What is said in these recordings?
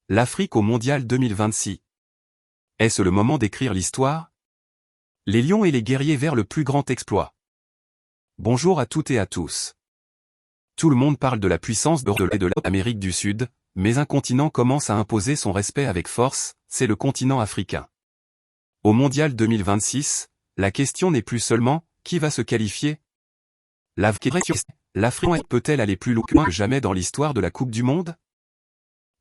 L'Afrique au Mondial 2026. Est-ce le moment d'écrire l'histoire? Les lions et les guerriers vers le plus grand exploit. Bonjour à toutes et à tous. Tout le monde parle de la puissance de l'Amérique du Sud, mais un continent commence à imposer son respect avec force, c'est le continent africain. Au Mondial 2026, la question n'est plus seulement « qui va se qualifier ?» L'Afrique peut-elle aller plus loin que jamais dans l'histoire de la Coupe du Monde?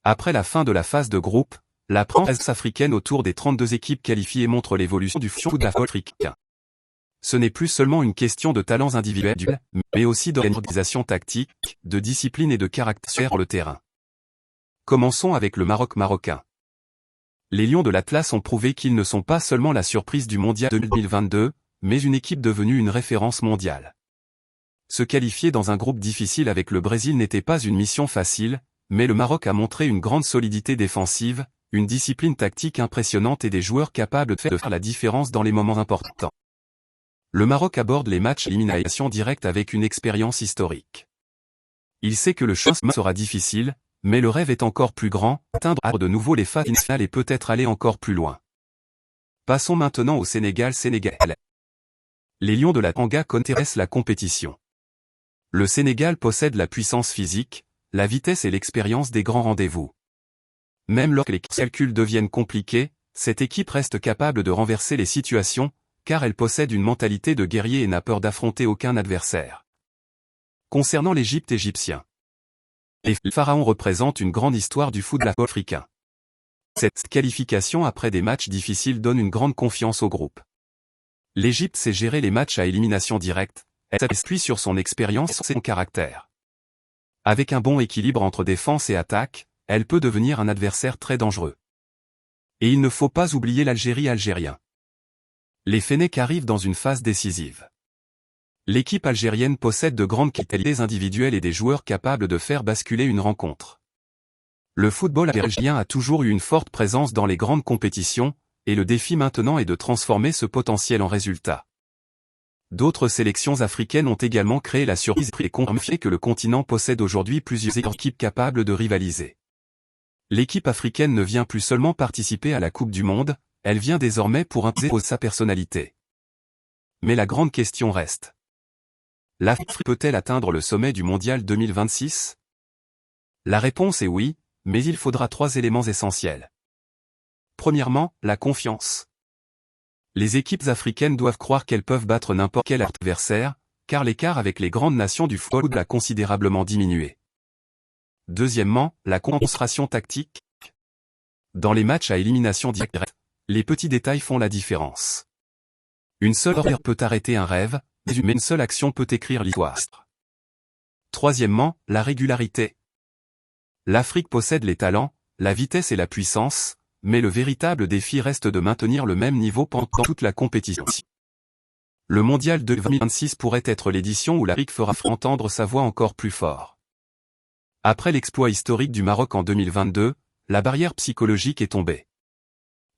Après la fin de la phase de groupe, la presse africaine autour des 32 équipes qualifiées montre l'évolution du football africain. Ce n'est plus seulement une question de talents individuels, mais aussi d'organisation tactique, de discipline et de caractère sur le terrain. Commençons avec le Maroc marocain. Les Lions de l'Atlas ont prouvé qu'ils ne sont pas seulement la surprise du Mondial 2022, mais une équipe devenue une référence mondiale. Se qualifier dans un groupe difficile avec le Brésil n'était pas une mission facile, mais le Maroc a montré une grande solidité défensive, une discipline tactique impressionnante et des joueurs capables de faire la différence dans les moments importants. Le Maroc aborde les matchs d'élimination directe avec une expérience historique. Il sait que le chemin sera difficile, mais le rêve est encore plus grand, atteindre de nouveau les phases finales et peut-être aller encore plus loin. Passons maintenant au Sénégal. Les Lions de la Teranga connaissent la compétition. Le Sénégal possède la puissance physique, la vitesse et l'expérience des grands rendez-vous. Même lorsque les calculs deviennent compliqués, cette équipe reste capable de renverser les situations, car elle possède une mentalité de guerrier et n'a peur d'affronter aucun adversaire. Concernant l'Égypte égyptien, les pharaons représentent une grande histoire du football africain. Cette qualification après des matchs difficiles donne une grande confiance au groupe. L'Égypte sait gérer les matchs à élimination directe, elle s'appuie sur son expérience et son caractère. Avec un bon équilibre entre défense et attaque, elle peut devenir un adversaire très dangereux. Et il ne faut pas oublier l'Algérie algérien. Les Fennecs arrivent dans une phase décisive. L'équipe algérienne possède de grandes qualités individuelles et des joueurs capables de faire basculer une rencontre. Le football algérien a toujours eu une forte présence dans les grandes compétitions, et le défi maintenant est de transformer ce potentiel en résultat. D'autres sélections africaines ont également créé la surprise et confirmé que le continent possède aujourd'hui plusieurs équipes capables de rivaliser. L'équipe africaine ne vient plus seulement participer à la Coupe du Monde, elle vient désormais pour imposer sa personnalité. Mais la grande question reste. L'Afrique peut-elle atteindre le sommet du Mondial 2026? La réponse est oui, mais il faudra 3 éléments essentiels. Premièrement, la confiance. Les équipes africaines doivent croire qu'elles peuvent battre n'importe quel adversaire, car l'écart avec les grandes nations du football a considérablement diminué. Deuxièmement, la concentration tactique. Dans les matchs à élimination directe, les petits détails font la différence. Une seule erreur peut arrêter un rêve, mais une seule action peut écrire l'histoire. Troisièmement, la régularité. L'Afrique possède les talents, la vitesse et la puissance, mais le véritable défi reste de maintenir le même niveau pendant toute la compétition. Le Mondial 2026 pourrait être l'édition où l'Afrique fera entendre sa voix encore plus fort. Après l'exploit historique du Maroc en 2022, la barrière psychologique est tombée.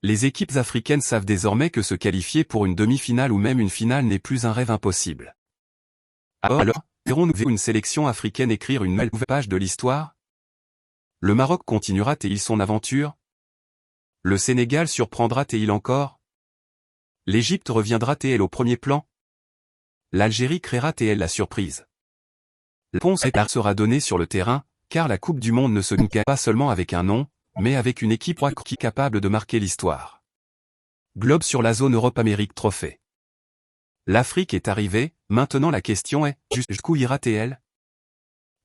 Les équipes africaines savent désormais que se qualifier pour une demi-finale ou même une finale n'est plus un rêve impossible. Alors, verrons-nous une sélection africaine écrire une nouvelle page de l'histoire? Le Maroc continuera-t-il son aventure? Le Sénégal surprendra-t-il encore? L'Égypte reviendra-t-elle au premier plan? L'Algérie créera-t-elle la surprise? La réponse sera donnée sur le terrain, car la Coupe du Monde ne se gagne pas seulement avec un nom, mais avec une équipe qui est capable de marquer l'histoire. Globe sur la zone Europe-Amérique Trophée. L'Afrique est arrivée, maintenant la question est, jusqu'où ira-t-elle?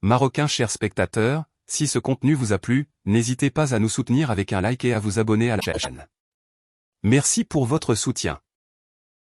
Marocains chers spectateurs, si ce contenu vous a plu, n'hésitez pas à nous soutenir avec un like et à vous abonner à la chaîne. Merci pour votre soutien.